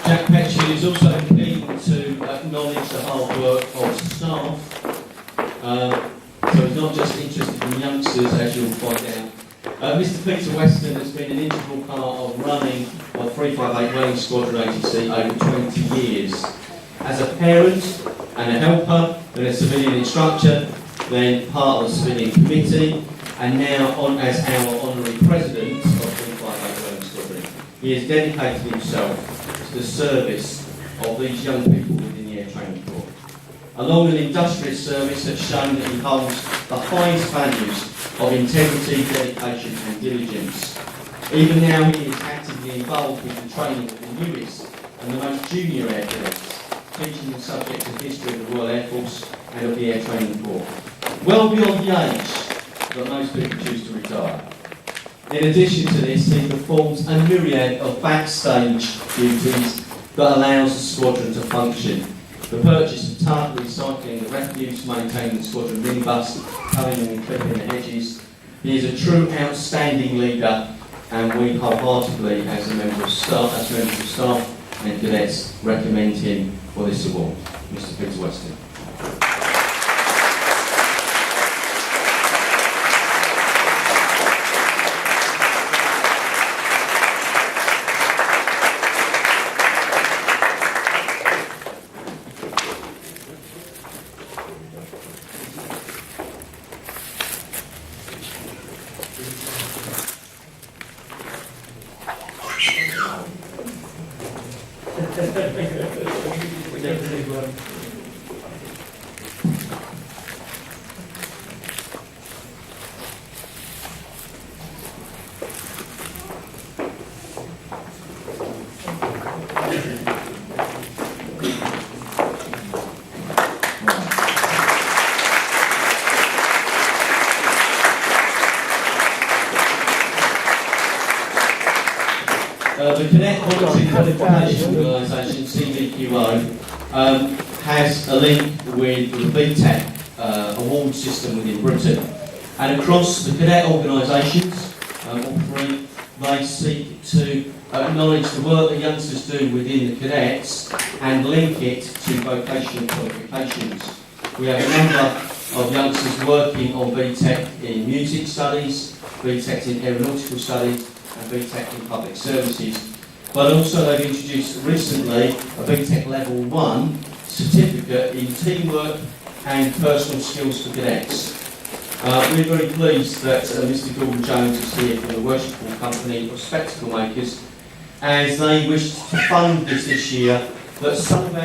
Jack Petchell is also keen to acknowledge the hard work of staff. So he's not just interested in youngsters, as you'll find out. Mr. Peter Weston has been an integral part of running of 358 Running Squadron ATC over 20 years. As a parent and a helper, then a civilian instructor, then part of the civilian committee, and now as our honorary president of 358 Running Squadron. He has dedicated himself to the service of these young people within the Air Training Corps. Along an industrious service that's shown that he holds the highest values of integrity, dedication and diligence. Even now he is actively involved with the training of the newest and the most junior air cadets, teaching the subject of history of the Royal Air Force and of the Air Training Corps, well beyond the age that most people choose to retire. In addition to this, he performs a myriad of backstage duties that allows the squadron to function. The purchase of tarp, recycling the refuse, maintaining the squadron minibus, cutting and clipping the hedges. He is a true outstanding leader, and we wholeheartedly, as members of staff and cadets, recommend him for this award. Mr. Peter Weston. The Cadet Voluntary Qualification Organisation, CVQO, has a link with the VTEC award system within Britain. And across the cadet organisations, all three, they seek to acknowledge the work that youngsters do within the cadets and link it to vocational qualifications. We have a number of youngsters working on VTEC in music studies, VTEC in aeronautical studies, and VTEC in public services. But also they've introduced recently a VTEC Level 1 certificate in teamwork and personal skills for cadets. We're very pleased that Mr. Gordon Jones is here from the Worshipful Company of Spectacle Makers, as they wish to fund this year, that some of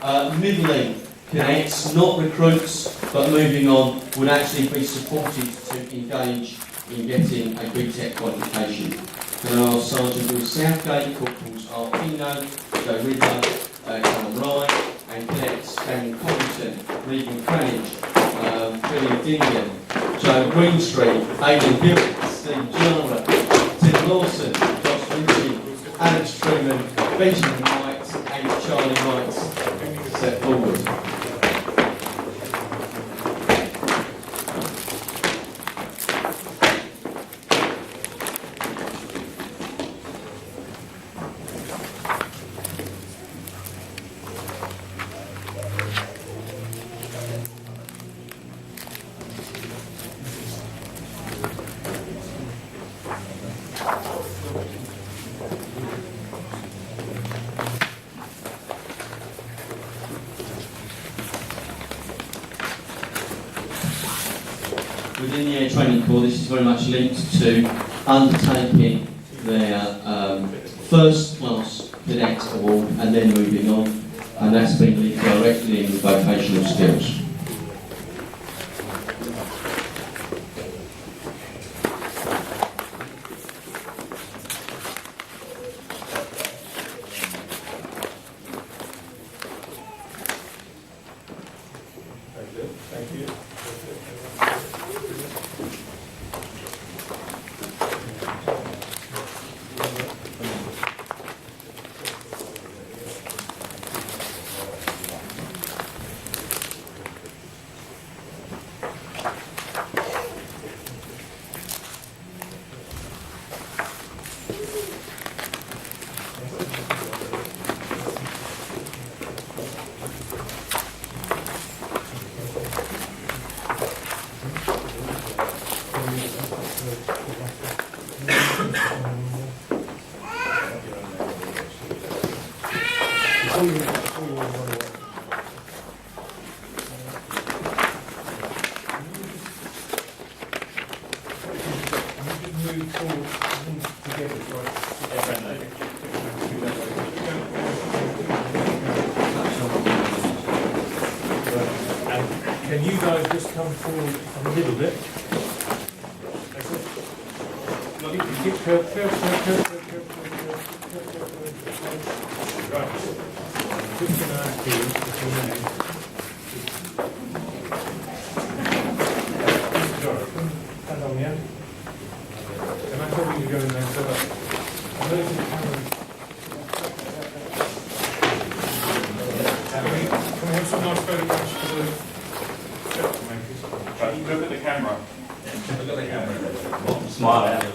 our middling cadets, not recruits but moving on, would actually be supported to engage in getting a VTEC qualification. There are Sergeant Will Southgate, Corporals Arpino, Joe Ridder, Callum Rye, and Cadets Dan Covington, Regan Cranage, Billy Dingan, Joe Greenstreet, Aidan Gilbert, Steve Jara, Tim Lawson, Josh Ritchie, Alex Truman, Benjamin White, and Charlie Wright step forward. Within the Air Training Corps, this is very much linked to undertaking their first class cadet award and then moving on, and that's been linked directly in with vocational skills. Thank you. Can you guys just come forward a little bit? Right. Just going to ask you for your name. Sorry, stand on the end. Can I tell you to go in there so that I'm going to the camera. Can we have some nice photographs for the picture makers? Right, look at the camera. Look at the camera. Smile at it.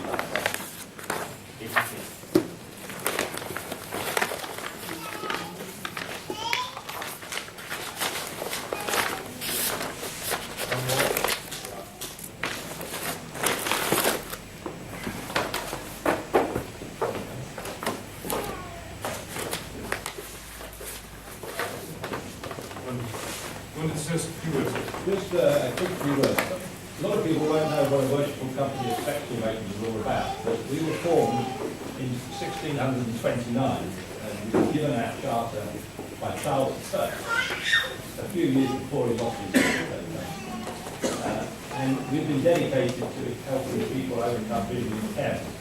Just a quick few words. A lot of people won't know what a worshipful company of spectacle making is all about, but we were formed in 1629 and we were given our charter by Charles I, a few years before he lost his and we've been dedicated to helping people overcome vision impairment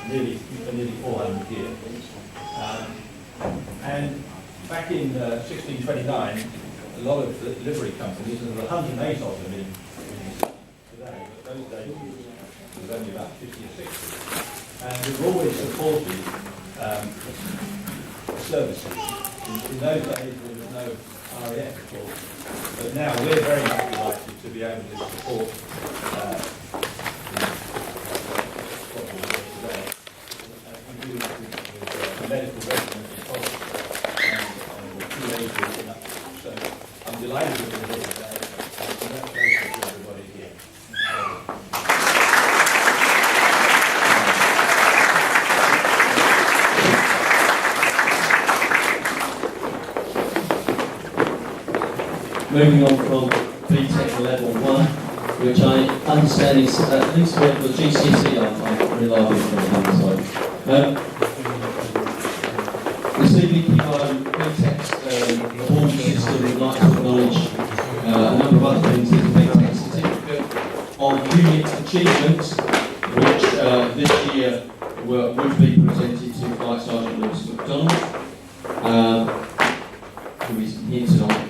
for nearly 400 years. And back in 1629, a lot of the delivery companies, and there are 108 of them in today, but those days there was only about 50 or 60. And we've always supported services. In those days there was no RAF at all, but now we're very much delighted to be able to support what we're doing today. We do with medical residents and teenagers. So I'm delighted to be here today. Congratulations to everybody here. Moving on from BTEC level 1, which I understand is at least what the GCSE I'm reliable from the side. This evening, BTEC's award system would like to acknowledge a number of other things. There's a BTEC certificate of unit achievements, which this year would be presented to Flight Sergeant Lewis McDonald, who is here tonight.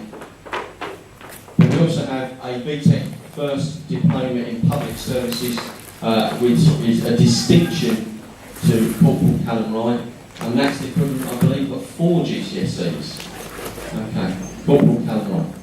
We also have a BTEC First Diploma in Public Services, which is a distinction to Corporal Callum Wright, and that's the equivalent, I believe, of 4 GCSEs. Okay, Corporal Callum Wright.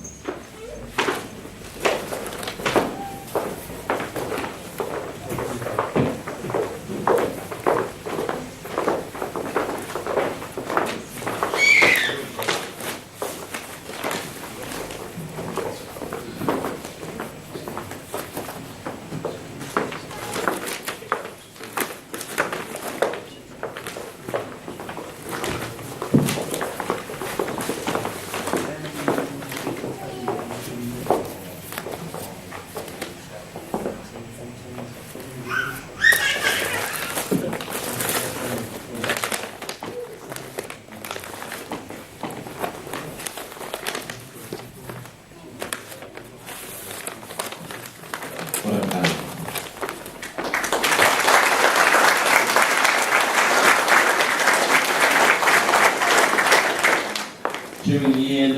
During the year,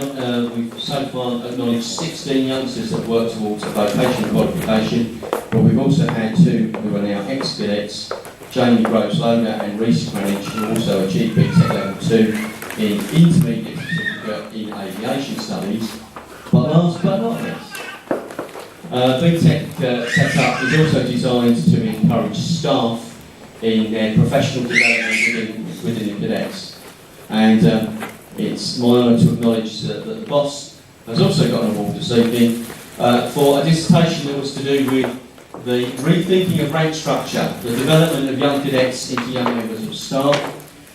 we've so far acknowledged 16 youngsters that work towards a vocational qualification, but we've also had 2 who are now ex-cadets, Jamie Groves-Loner and Reece Cranage, who also achieved BTEC Level 2 in Intermediate Certificate in Aviation Studies. But last but not least, BTEC setup is also designed to encourage staff in their professional development within the cadets. And it's my honour to acknowledge that the boss has also got an award this evening for a dissertation that was to do with the rethinking of rank structure, the development of young cadets into young members of staff,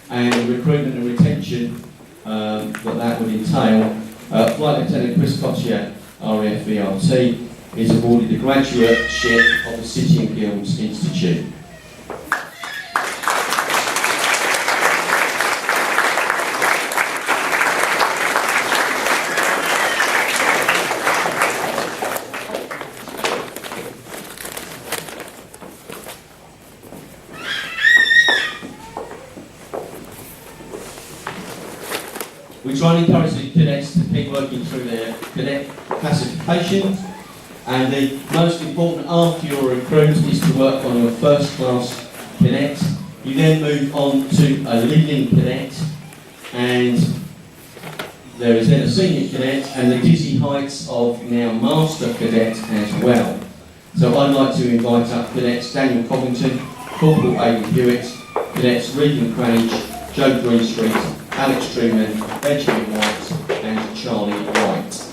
and the recruitment and retention that would entail. Flight Lieutenant Chris Cottier, RAF VRT, is awarded the graduateship of the City and Guilds Institute. We try and encourage the cadets to keep working through their cadet classifications, and the most important after you're a recruit is to work on your first class cadet. You then move on to a leading cadet, and there is then a senior cadet, and the dizzy heights of now master cadet as well. So I'd like to invite up cadets Daniel Covington, Corporal Aidan Hewitt, cadets Regan Cranage, Joe Greenstreet, Alex Truman, Benjamin White and Charlie White.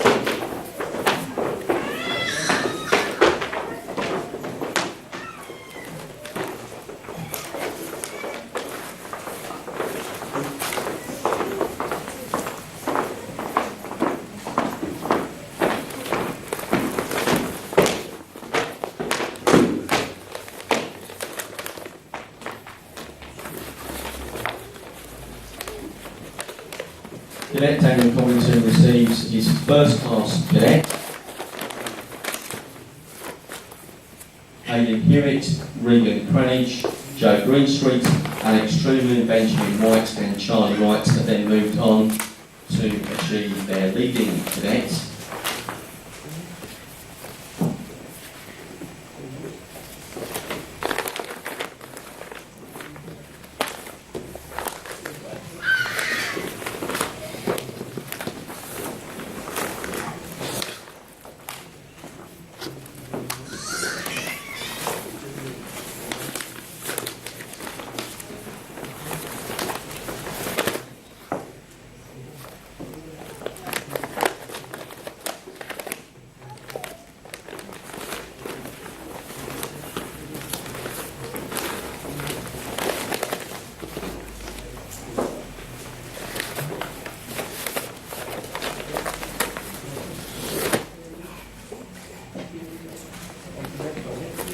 Cadet Daniel Covington receives his first class cadet. Aidan Hewitt, Regan Cranage, Joe Greenstreet, Alex Truman, Benjamin White and Charlie White have then moved on to achieve their leading cadet.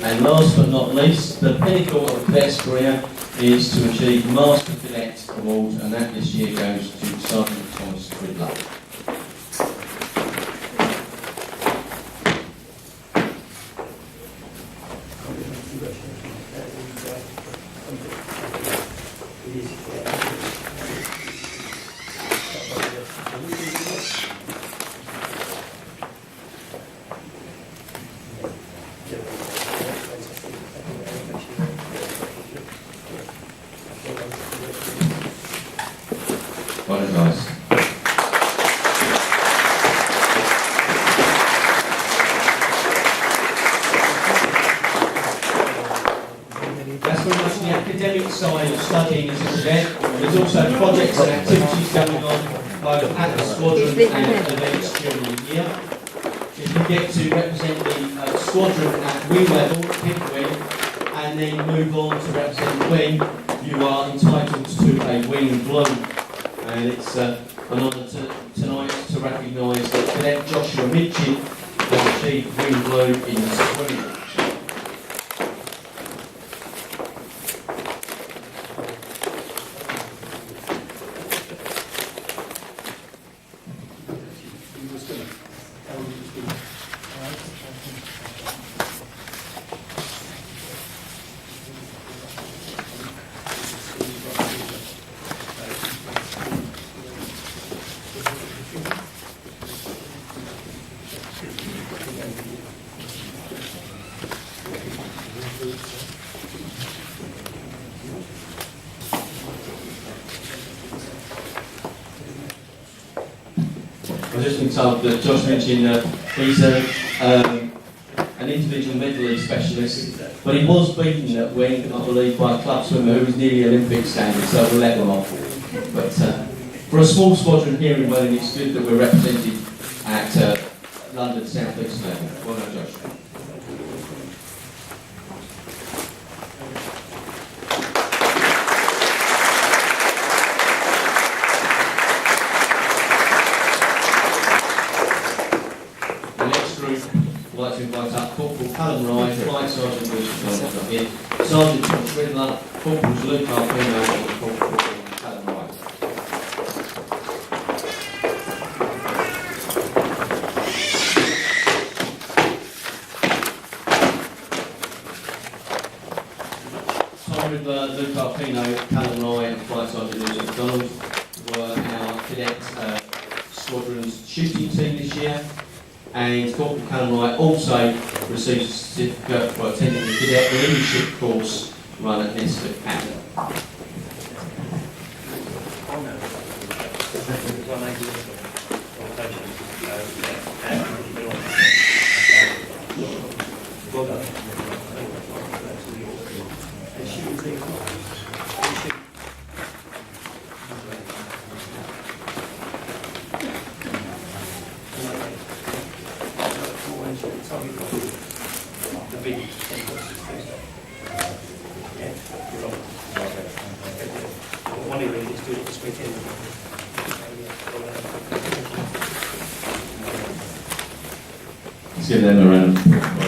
And last but not least, the pinnacle of a cadet's career is to achieve Master Cadet Award, and that this year goes to Sergeant Thomas Gridlow. Well done, guys. That's very much the academic side of studying as a cadet. There's also projects and activities going on both at the squadron and events during the year. If you get to represent the squadron at wing level, pick wing, and then move on to represent the wing, you are entitled to a wing blue. And it's an honour tonight to recognise that Cadet Joshua Mitchin has achieved wing blue in swimming. I've just been told that Josh mentioned he's an individual medley specialist, but he was beaten at wing, I believe, by a club swimmer who was nearly Olympic standard, so we'll let them off. But for a small squadron here in Welling, it's good that we're represented at London South East level. Well done, Josh. Sergeant John Swindler, Corporals Luke Arpino and Corporal Callum Wright. Tom Riddler, Luke Arpino, Callum Wright and Flight Sergeant Luke McDonald were our cadet squadron's shooting team this year. And Corporal Callum Wright also received a certificate for attending the cadet leadership course run at Nesford Academy. Let's give them a round of applause.